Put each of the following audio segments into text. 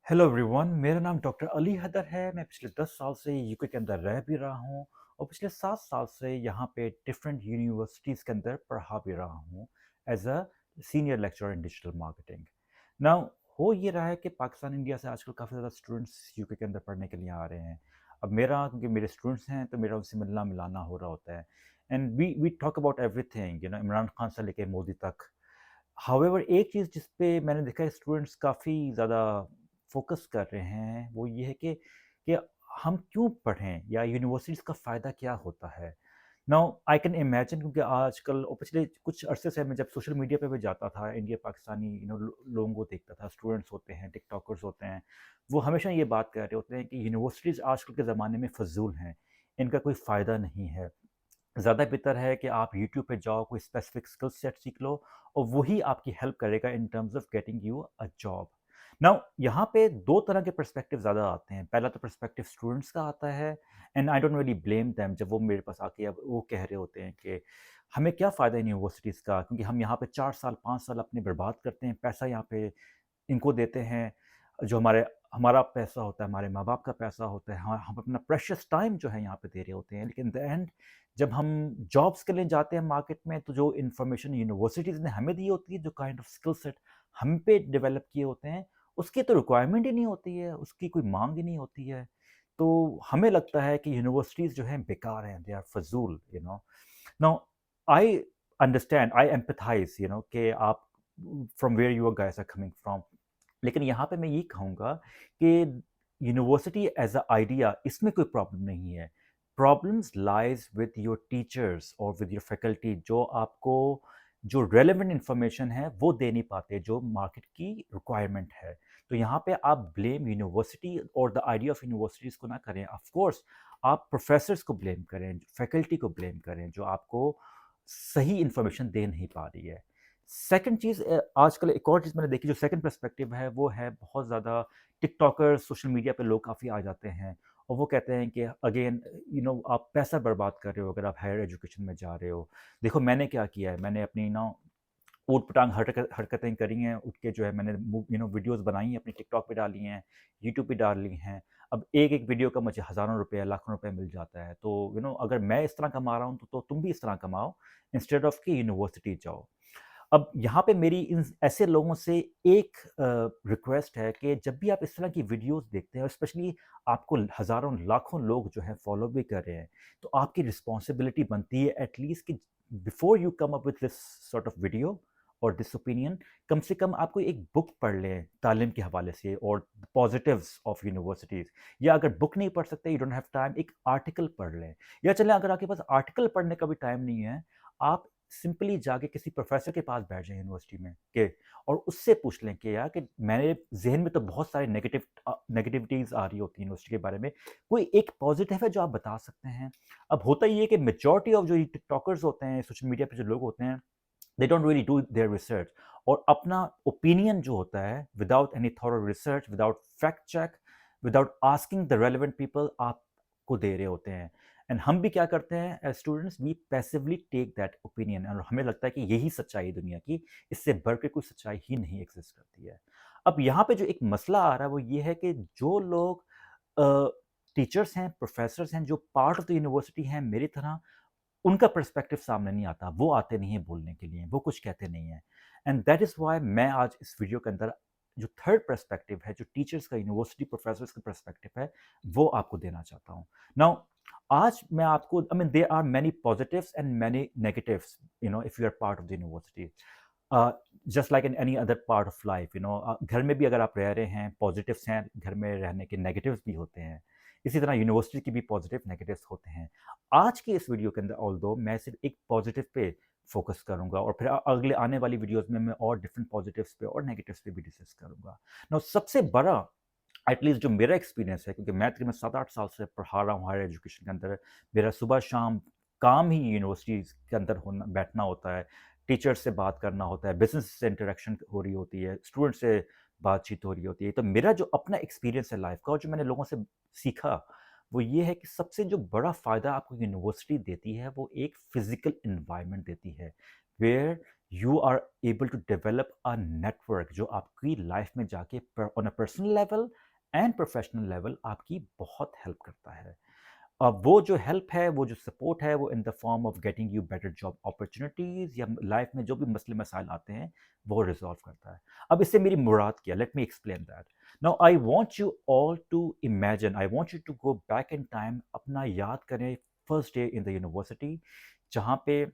Hello everyone, मेरा नाम doctor Ali Haider है। मैं पिछले 10 साल से यूके के अंदर रह भी रहा हूँ और पिछले 7 साल से यहाँ पे डिफरेंट यूनिवर्सिटीज़ के अंदर पढ़ा भी रहा हूँ as a senior lecturer in digital marketing. Now हो ये रहा है कि पाकिस्तान इंडिया से आजकल काफ़ी ज़्यादा स्टूडेंट्स यूके के अंदर पढ़ने के लिए आ रहे हैं। अब मेरा क्योंकि मेरे स्टूडेंट्स हैं तो मेरा उनसे मिलना मिलाना हो रहा होता है and we talk about everything, Imran Khan से लेके मोदी तक। हाउएवर एक चीज़ जिस पे मैंने देखा है स्टूडेंट्स काफ़ी ज़्यादा फ़ोकस कर रहे हैं, वो ये है कि हम क्यों पढ़ें या यूनिवर्सिटीज़ का फ़ायदा क्या होता है? नाउ आई कैन इमेजिन, क्योंकि आजकल और पिछले कुछ अरसे से मैं जब सोशल मीडिया पे भी जाता था, इंडिया पाकिस्तानी लोगों को देखता था, स्टूडेंट्स होते हैं, टिकटॉकर्स होते हैं, वो हमेशा ये बात कर रहे होते हैं कि यूनिवर्सिटीज़ आजकल के ज़माने में फ़ज़ूल हैं, इनका कोई फ़ायदा नहीं है। ज़्यादा बेहतर है कि आप यूट्यूब पे जाओ, कोई स्पेसिफिक स्किल सेट सीख लो और वही आपकी हेल्प करेगा in terms of getting you a job. Now यहाँ पे 2 तरह के पर्सपेक्टिव ज़्यादा आते हैं। पहला तो पर्सपेक्टिव स्टूडेंट्स का आता है and I don't really blame them जब वो मेरे पास आके अब वो कह रहे होते हैं कि हमें क्या फ़ायदा इन यूनिवर्सिटीज़ का, क्योंकि हम यहाँ पे 4 साल, 5 साल अपने बर्बाद करते हैं, पैसा यहाँ पे इनको देते हैं, जो हमारा पैसा होता है, हमारे माँ-बाप का पैसा होता है, हम अपना प्रेशियस टाइम जो है यहाँ पे दे रहे होते हैं। लेकिन इन द एंड जब हम जॉब्स के लिए जाते हैं मार्केट में, तो जो इन्फॉर्मेशन यूनिवर्सिटीज़ ने हमें दी होती है, जो काइंड ऑफ स्किल सेट हम पे डेवलप किए होते हैं, उसकी तो रिक्वायरमेंट ही नहीं होती है, उसकी कोई माँग ही नहीं होती है। तो हमें लगता है कि यूनिवर्सिटीज़ जो हैं बेकार हैं, दे आर फ़ज़ूल, now I understand, I empathise, कि आप from where you guys are coming from. लेकिन यहाँ पे मैं ये कहूँगा कि यूनिवर्सिटी एज़ अ आइडिया, इसमें कोई प्रॉब्लम नहीं है। Problems lies with your teachers और विद योर फैकल्टी, जो आपको जो रेलेवेंट इन्फॉर्मेशन है वो दे नहीं पाते, जो मार्केट की रिक्वायरमेंट है। तो यहाँ पे आप ब्लेम यूनिवर्सिटी और द आइडिया ऑफ यूनिवर्सिटीज़ को ना करें। ऑफ कोर्स आप प्रोफेसर्स को ब्लेम करें, फैकल्टी को ब्लेम करें, जो आपको सही इन्फॉर्मेशन दे नहीं पा रही है। सेकंड चीज़, आजकल एक और चीज़ मैंने देखी, जो सेकंड पर्सपेक्टिव है, वो है बहुत ज़्यादा टिकटॉकर, सोशल मीडिया पे लोग काफ़ी आ जाते हैं और वो कहते हैं कि अगेन, आप पैसा बर्बाद कर रहे हो अगर आप हायर एजुकेशन में जा रहे हो। देखो मैंने क्या किया है, मैंने अपनी ऊट-पटांग हरकतें करी हैं, उठ के जो है मैंने वीडियोज़ बनाई हैं, अपनी टिकटॉक पे डाली हैं, यूट्यूब पे डाली हैं। अब एक-एक वीडियो का मुझे हज़ारों रुपए, लाखों रुपए मिल जाता है। तो अगर मैं इस तरह कमा रहा हूँ, तो तुम भी इस तरह कमाओ, इंस्टेड ऑफ कि यूनिवर्सिटी जाओ। अब यहाँ पे मेरी इन ऐसे लोगों से एक रिक्वेस्ट है कि जब भी आप इस तरह की वीडियोज़ देखते हैं और स्पेशली आपको हज़ारों, लाखों लोग जो हैं फ़ॉलो भी कर रहे हैं, तो आपकी रिस्पॉन्सिबिलिटी बनती है एट लीस्ट कि before you come up with this sort of video और दिस ओपिनियन, कम से कम आप कोई एक बुक पढ़ लें तालीम के हवाले से और पॉजिटिव्स ऑफ यूनिवर्सिटीज़, या अगर बुक नहीं पढ़ सकते, यू डोंट हैव टाइम, एक आर्टिकल पढ़ लें। या चलें, अगर आपके पास आर्टिकल पढ़ने का भी टाइम नहीं है, आप सिंपली जाके किसी प्रोफेसर के पास बैठ जाएँ यूनिवर्सिटी में के और उससे पूछ लें कि यार, कि मेरे ज़हन में तो बहुत सारे नेगेटिविटीज़ आ रही होती हैं यूनिवर्सिटी के बारे में। कोई एक पॉज़िटिव है जो आप बता सकते हैं? अब होता ये है कि मेजॉरिटी ऑफ जो ये टिकटॉकर्स होते हैं, सोशल मीडिया पे जो लोग होते हैं, they don't really do their research और अपना ओपिनियन जो होता है, without any thorough research, without fact check, without asking the relevant people, आपको दे रहे होते हैं। एंड हम भी क्या करते हैं as students, we passively take that opinion और हमें लगता है कि यही सच्चाई है दुनिया की, इससे बढ़ के कोई सच्चाई ही नहीं एग्जिस्ट करती है। अब यहाँ पे जो एक मसला आ रहा है वो ये है कि जो लोग टीचर्स हैं, प्रोफेसर्स हैं, जो पार्ट ऑफ द यूनिवर्सिटी हैं मेरी तरह, उनका पर्सपेक्टिव सामने नहीं आता, वो आते नहीं हैं बोलने के लिए, वो कुछ कहते नहीं हैं। एंड दैट इज़ व्हाई मैं आज इस वीडियो के अंदर जो थर्ड पर्सपेक्टिव है, जो टीचर्स का, यूनिवर्सिटी प्रोफेसर्स का पर्सपेक्टिव है, वो आपको देना चाहता हूँ। नाउ आज मैं आपको, I mean, there are many positives and many negatives, if you are part of the university. Just like in any other part of life, घर में भी अगर आप रह रहे हैं, पॉजिटिव्स हैं घर में रहने के, नेगेटिव्स भी होते हैं। इसी तरह यूनिवर्सिटी की भी पॉजिटिव नेगेटिव्स होते हैं। आज की इस वीडियो के अंदर ऑल्दो मैं सिर्फ एक पॉजिटिव पे फोकस करूंगा और फिर अगले आने वाली वीडियोस में मैं और डिफरेंट पॉजिटिव्स पे और नेगेटिव्स पे भी डिस्कस करूंगा। ना सबसे बड़ा, एटलीस्ट जो मेरा एक्सपीरियंस है, क्योंकि मैं तकरीबन 7-8 साल से पढ़ा रहा हूँ हायर एजुकेशन के अंदर, मेरा सुबह शाम काम ही यूनिवर्सिटीज़ के अंदर होना, बैठना होता है, टीचर्स से बात करना होता है, बिजनेस से इंटरेक्शन हो रही होती है, स्टूडेंट से बातचीत हो रही होती है। तो मेरा जो अपना एक्सपीरियंस है लाइफ का और जो मैंने लोगों से सीखा, वो ये है कि सबसे जो बड़ा फ़ायदा आपको यूनिवर्सिटी देती है, वो एक फ़िज़िकल एनवायरनमेंट देती है, where you are able to develop a network जो आपकी लाइफ में जाके on a personal level and professional level आपकी बहुत हेल्प करता है। अब वो जो हेल्प है, वो जो सपोर्ट है, वो in the form of getting you better job opportunities या लाइफ में जो भी मसले मसाइल आते हैं, वो रिज़ॉल्व करता है। अब इससे मेरी मुराद क्या है? Let me explain that. Now I want you all to imagine, I want you to go back in time, अपना याद करें first day in the university, जहाँ पे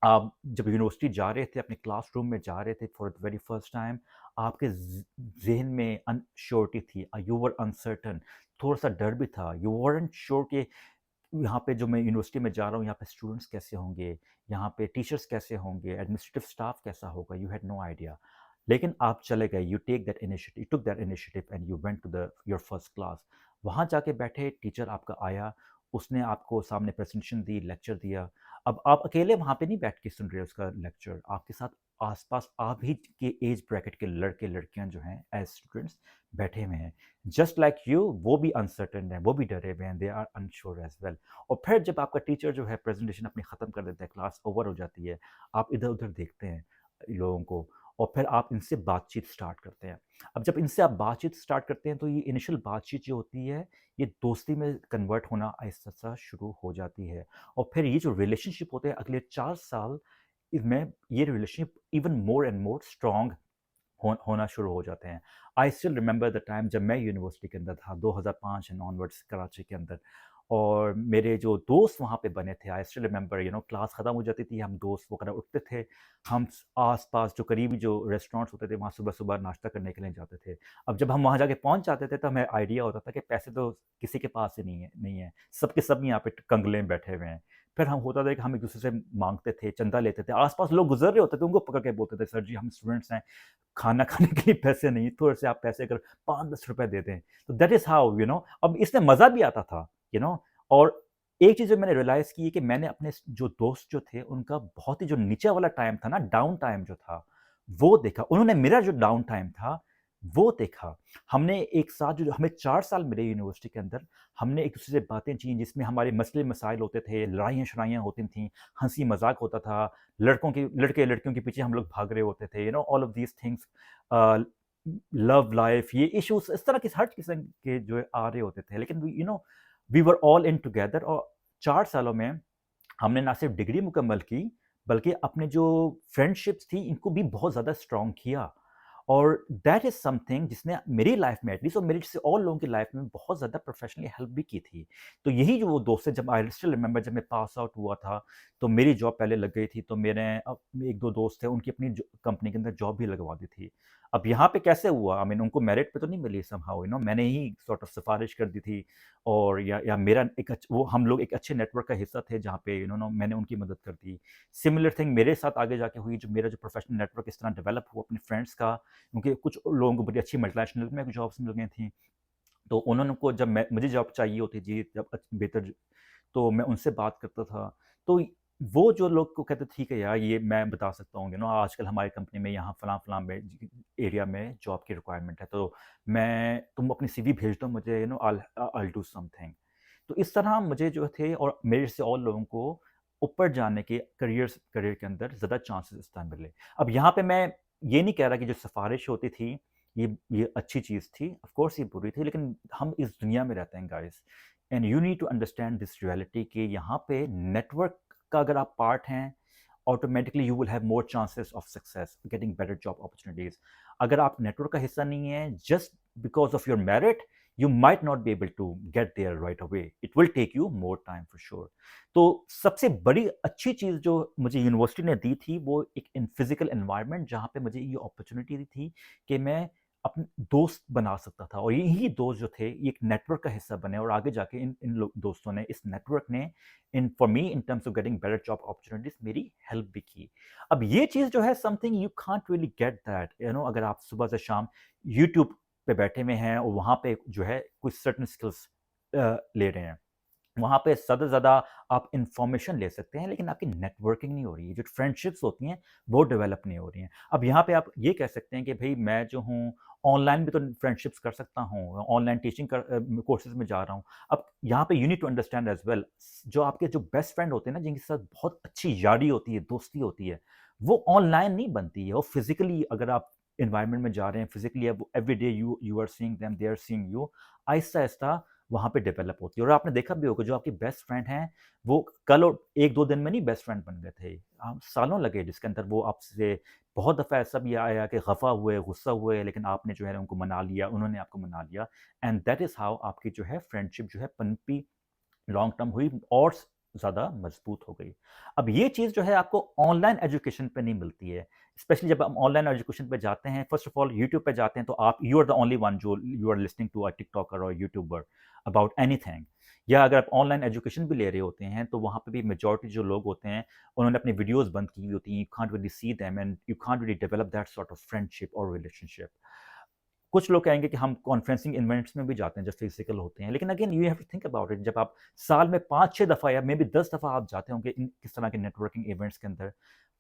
आप जब यूनिवर्सिटी जा रहे थे, अपने क्लासरूम में जा रहे थे for the very first time, आपके ज़हन में अनश्योरिटी थी, यू वर अनसर्टेन, थोड़ा-सा डर भी था, यू वरंट श्योर कि यहाँ पे जो मैं यूनिवर्सिटी में जा रहा हूँ, यहाँ पे स्टूडेंट्स कैसे होंगे, यहाँ पे टीचर्स कैसे होंगे, एडमिनिस्ट्रेटिव स्टाफ कैसा होगा, यू हैड नो आइडिया। लेकिन आप चले गए, you took that initiative and you went to the your first class. वहाँ जाके बैठे, टीचर आपका आया, उसने आपको सामने प्रेजेंटेशन दी, लेक्चर दिया। अब आप अकेले वहाँ पे नहीं बैठ के सुन रहे हो उसका लेक्चर, आपके साथ आस-पास आप ही के एज ब्रैकेट के लड़के-लड़कियाँ जो हैं एज़ स्टूडेंट्स बैठे हुए हैं। जस्ट लाइक यू, वो भी अनसर्टेन हैं, वो भी डरे हुए हैं, they are unsure as well. और फिर जब आपका टीचर जो है प्रेजेंटेशन अपनी ख़त्म कर देता है, क्लास ओवर हो जाती है, आप इधर-उधर देखते हैं लोगों को और फिर आप इनसे बातचीत स्टार्ट करते हैं। अब जब इनसे आप बातचीत स्टार्ट करते हैं तो ये इनिशियल बातचीत जो होती है, ये दोस्ती में कन्वर्ट होना आहिस्ता-सा शुरू हो जाती है। और फिर ये जो रिलेशनशिप होते हैं अगले 4 साल इसमें ये relationship even more and more strong होना शुरू हो जाते हैं। I still remember the time जब मैं यूनिवर्सिटी के अंदर था 2005 एंड ऑनवर्ड्स कराची के अंदर, और मेरे जो दोस्त वहाँ पे बने थे, आई स्टिल रिमेंबर, क्लास ख़त्म हो जाती थी, हम दोस्त वगैरह उठते थे, हम आस-पास जो करीबी जो रेस्टोरेंट्स होते थे वहाँ सुबह-सुबह नाश्ता करने के लिए जाते थे। अब जब हम वहाँ जाके पहुँच जाते थे तो हमें आइडिया होता था कि पैसे तो किसी के पास ही नहीं है, सब के सब यहाँ पे कंगले में बैठे हुए हैं। फिर हम होता था कि हम एक-दूसरे से माँगते थे, चंदा लेते थे, आस-पास लोग गुज़र रहे होते थे, उनको पकड़ के बोलते थे, "सर जी, हम स्टूडेंट्स हैं, खाना खाने के लिए पैसे नहीं, थोड़े से आप पैसे अगर 5-10 रुपए दे दें।" तो दैट इज़ हाउ अब इसमें मज़ा भी आता था, यू नो और एक चीज़ जो मैंने रियलाइज़ की है कि मैंने अपने जो दोस्त जो थे, उनका बहुत ही जो नीचे वाला टाइम था ना, डाउन टाइम जो था, वो देखा। उन्होंने मेरा जो डाउन टाइम था, वो देखा। हमने एक साथ जो हमें 4 साल मिले यूनिवर्सिटी के अंदर, हमने एक-दूसरे से बातें की जिसमें हमारे मसले-मसाइल होते थे, लड़ाइयाँ-शड़ाइयाँ होती थीं, हँसी-मज़ाक होता था, लड़के-लड़कियों के पीछे हम लोग भाग रहे होते थे, all of these things, a, love life, ये इश्यूज़ इस तरह के हर किस्म के जो है आ रहे होते थे। लेकिन we were all in together, और 4 सालों में हमने ना सिर्फ डिग्री मुकम्मल की, बल्कि अपने जो फ्रेंडशिप्स थी, इनको भी बहुत ज़्यादा स्ट्रॉन्ग किया। और दैट इज़ समथिंग जिसने मेरी लाइफ़ में एटलीस्ट और मेरे जैसे और लोगों की लाइफ़ में बहुत ज़्यादा प्रोफ़ेशनली हेल्प भी की थी। तो यही जो वो दोस्त है, जब आई स्टिल रिमेंबर, जब मैं पास आउट हुआ था, तो मेरी जॉब पहले लग गई थी, तो मेरे 1-2 दोस्त थे, उनकी अपनी ज कंपनी के अंदर जॉब भी लगवा दी थी। अब यहाँ पे कैसे हुआ? आई मीन उनको मेरिट पे तो नहीं मिली समहाउ, मैंने ही सॉर्ट ऑफ सिफ़ारिश कर दी थी, और या मेरा एक वो हम लोग एक अच्छे नेटवर्क का हिस्सा थे जहाँ पे मैंने उनकी मदद कर दी। सिमिलर थिंग मेरे साथ आगे जाके हुई, जो मेरा जो प्रोफ़ेशनल नेटवर्क इस तरह डेवलप हुआ अपने फ्रेंड्स का, क्योंकि कुछ लोगों को बड़ी अच्छी मल्टीनेशनल में जॉब्स मिल गई थी। तो उन्होंने को जब मुझे जॉब चाहिए होती थी, जब बेहतर, तो मैं उनसे बात करता था। तो वो जो लोग को कहते ठीक है यार, ये मैं बता सकता हूँ, आजकल हमारी कंपनी में यहाँ फलाँ-फलाँ में एरिया में जॉब की रिक्वायरमेंट है, तो तुम अपनी सीवी भेज दो मुझे, आई विल डू समथिंग। तो इस तरह मुझे जो थे और मेरे से और लोगों को ऊपर जाने के करियर के अंदर ज़्यादा चांसेस इस टाइम मिले। अब यहाँ पे मैं ये नहीं कह रहा कि जो सिफ़ारिश होती थी, ये अच्छी चीज़ थी, ऑफ़ कोर्स ये बुरी थी, लेकिन हम इस दुनिया में रहते हैं guys, and you need to understand this reality कि यहाँ पे नेटवर्क का अगर आप पार्ट हैं, automatically you will have more chances of success, getting better job opportunities. अगर आप नेटवर्क का हिस्सा नहीं हैं, just because of your merit, you might not be able to get there right away. It will take you more time for sure. तो सबसे बड़ी अच्छी चीज़ जो मुझे यूनिवर्सिटी ने दी थी, वो एक इन फिज़िकल एनवायरनमेंट, जहाँ पे मुझे ये अपॉर्च्युनिटी दी थी कि मैं अपने दोस्त बना सकता था, और यही दोस्त जो थे, ये एक नेटवर्क का हिस्सा बने, और आगे जाके इन इन दोस्तों ने, इस नेटवर्क ने, in for me in terms of getting better job opportunities मेरी हेल्प भी की। अब ये चीज़ जो है, something you can't really get that, अगर आप सुबह से शाम यूट्यूब पे बैठे हुए हैं और वहाँ पे जो है कुछ सर्टेन स्किल्स ले रहे हैं। वहाँ पे ज़्यादा से ज़्यादा आप इन्फॉर्मेशन ले सकते हैं, लेकिन आपकी नेटवर्किंग नहीं हो रही है, जो फ्रेंडशिप्स होती हैं, वो डेवलप नहीं हो रही हैं। अब यहाँ पे आप ये कह सकते हैं कि भई मैं जो हूँ, ऑनलाइन भी तो फ्रेंडशिप्स कर सकता हूँ, ऑनलाइन टीचिंग कोर्सेज़ में जा रहा हूँ। अब यहाँ पे you need to understand as well, जो आपके जो बेस्ट फ्रेंड होते हैं ना, जिनके साथ बहुत अच्छी यारी होती है, दोस्ती होती है, वो ऑनलाइन नहीं बनती है, वो फिज़िकली अगर आप एनवायरनमेंट में जा रहे हैं, फिज़िकली अब everyday you are seeing them, they are seeing you, आहिस्ता-आहिस्ता वहाँ पे डेवलप होती है। और आपने देखा भी होगा जो आपकी बेस्ट फ्रेंड हैं, वो कल और 1-2 दिन में नहीं बेस्ट फ्रेंड बन गए थे। सालों लगे जिसके अंदर वो आपसे बहुत दफ़ा ऐसा भी आया कि खफ़ा हुए, गुस्सा हुए, लेकिन आपने जो है उनको मना लिया, उन्होंने आपको मना लिया, एंड दैट इज़ हाउ आपकी जो है फ्रेंडशिप जो है पनपी, लॉन्ग टर्म हुई और ज़्यादा मजबूत हो गई। अब ये चीज़ जो है आपको ऑनलाइन एजुकेशन पे नहीं मिलती है, स्पेशली जब हम ऑनलाइन एजुकेशन पे जाते हैं, फर्स्ट ऑफ ऑल यूट्यूब पे जाते हैं तो आप you are the only one जो you are listening to a TikToker और यूट्यूबर अबाउट एनीथिंग। या अगर आप ऑनलाइन एजुकेशन भी ले रहे होते हैं तो वहाँ पे भी मेजॉरिटी जो लोग होते हैं उन्होंने अपनी वीडियोज़ बंद की हुई होती हैं, you can't really see them and you can't really develop that sort of friendship और रिलेशनशिप। कुछ लोग कहेंगे कि हम कॉन्फ्रेंसिंग इवेंट्स में भी जाते हैं जो फिजिकल होते हैं, लेकिन again you have to think about it, जब आप साल में 5-6 दफ़ा या मे बी 10 दफ़ा आप जाते होंगे इन किस तरह के नेटवर्किंग इवेंट्स के अंदर,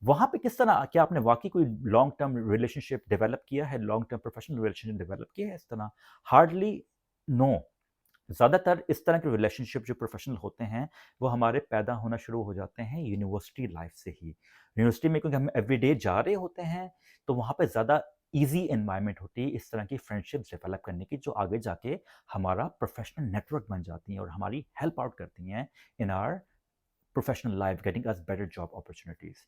वहाँ पे किस तरह क्या आपने वाक़ई कोई लॉन्ग टर्म रिलेशनशिप डेवलप किया है, long term professional relationship develop किया है इस तरह? Hardly no. ज़्यादातर इस तरह के रिलेशनशिप जो प्रोफेशनल होते हैं, वो हमारे पैदा होना शुरू हो जाते हैं यूनिवर्सिटी लाइफ से ही। यूनिवर्सिटी में क्योंकि हम एवरीडे जा रहे होते हैं, तो वहाँ पे ज़्यादा ईज़ी एनवायरनमेंट होती है इस तरह की फ्रेंडशिप्स डेवलप करने की, जो आगे जाके हमारा प्रोफेशनल नेटवर्क बन जाती हैं और हमारी हेल्प आउट करती हैं in our professional life, getting us better job opportunities.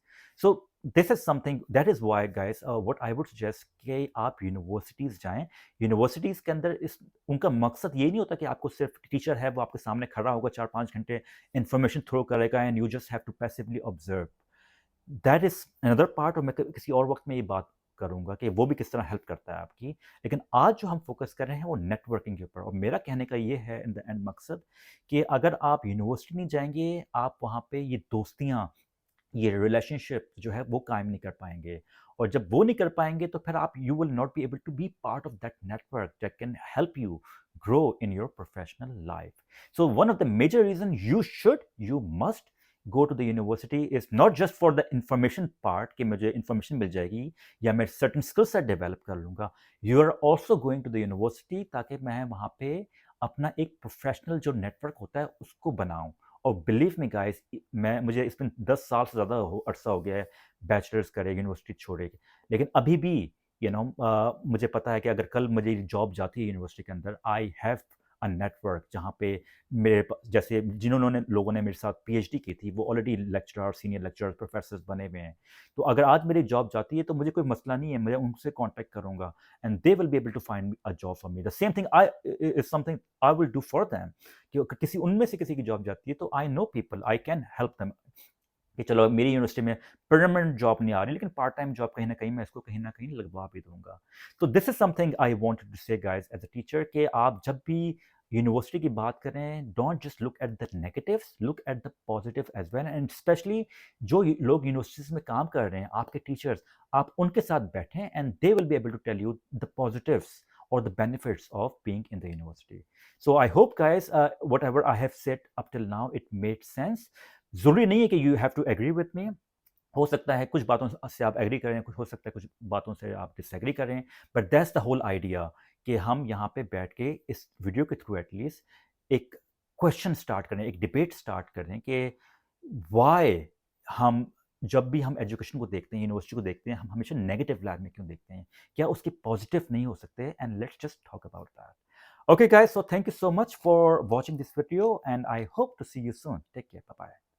So this is something that is why guys, what I would suggest कि आप यूनिवर्सिटीज़ जाएं। यूनिवर्सिटीज़ के अंदर इस उनका मकसद ये नहीं होता कि आपको सिर्फ टीचर है वो आपके सामने खड़ा होगा 4-5 घंटे इंफॉर्मेशन थ्रो करेगा and you just have to passively observe. That is another part, और मैं किसी और वक्त में ये बात करूँगा कि वो भी किस तरह हेल्प करता है आपकी। लेकिन आज जो हम फ़ोकस कर रहे हैं वो नेटवर्किंग के ऊपर, और मेरा कहने का ये है इन द एंड मकसद कि अगर आप यूनिवर्सिटी नहीं जाएँगे, आप वहाँ पे ये दोस्तियाँ, ये रिलेशनशिप जो है वो कायम नहीं कर पाएँगे। और जब वो नहीं कर पाएँगे तो फिर आप you will not be able to be part of that network that can help you grow in your professional life. So one of the major reasons you must go to the university is not just for the information part कि मुझे information मिल जाएगी या मैं certain skill set develop कर लूँगा। You are also going to the university ताकि मैं वहाँ पे अपना एक प्रोफेशनल जो नेटवर्क होता है उसको बनाऊँ। और बिलीव मी गाइस, मैं मुझे इसमें 10 साल से ज़्यादा अरसा हो गया है बैचलर्स करे यूनिवर्सिटी छोड़े, लेकिन अभी भी मुझे पता है कि अगर कल मुझे जॉब जाती है यूनिवर्सिटी के अंदर, आई हैव अ नेटवर्क जहाँ पे जैसे जिन्होंने लोगों ने मेरे साथ पीएचडी की थी वो already lecturer, senior lecturer, professor बने हुए हैं। तो अगर आज मेरी जॉब जाती है तो मुझे कोई मसला नहीं है, मैं उनसे कांटेक्ट करूंगा and they will be able to find a job for me. The same thing I is something I will do for them कि अगर किसी उनमें से किसी की जॉब जाती है तो I know people, I can help them कि चलो मेरी यूनिवर्सिटी में परमानेंट जॉब नहीं आ रही लेकिन पार्ट टाइम जॉब कहीं ना कहीं मैं इसको कहीं ना कहीं लगवा भी दूंगा। तो this is something I wanted to say guys as a teacher कि आप जब भी यूनिवर्सिटी की बात करें, don't just look at the negatives, look at the positive as well, and specially जो लोग यूनिवर्सिटीज में काम कर रहे हैं आपके टीचर्स, आप उनके साथ बैठें and they will be able to tell you the positives or the benefits of being in the university. So I hope guys, whatever I have said up till now, it made sense. ज़रूरी नहीं है कि you have to agree with me. हो सकता है कुछ बातों से आप एग्री करें, कुछ हो सकता है कुछ बातों से आप डिसएग्री करें, but that's the whole idea कि हम यहाँ पे बैठ के इस वीडियो के थ्रू एटलीस्ट एक क्वेश्चन स्टार्ट करें, एक डिबेट स्टार्ट करें कि वाई हम जब भी हम एजुकेशन को देखते हैं, यूनिवर्सिटी को देखते हैं, हम हमेशा नेगेटिव लाइट में क्यों देखते हैं, क्या उसके पॉजिटिव नहीं हो सकते, and let's just talk about that. Okay guys, so thank you so much for watching this video and I hope to see you soon. Take care. Bye bye.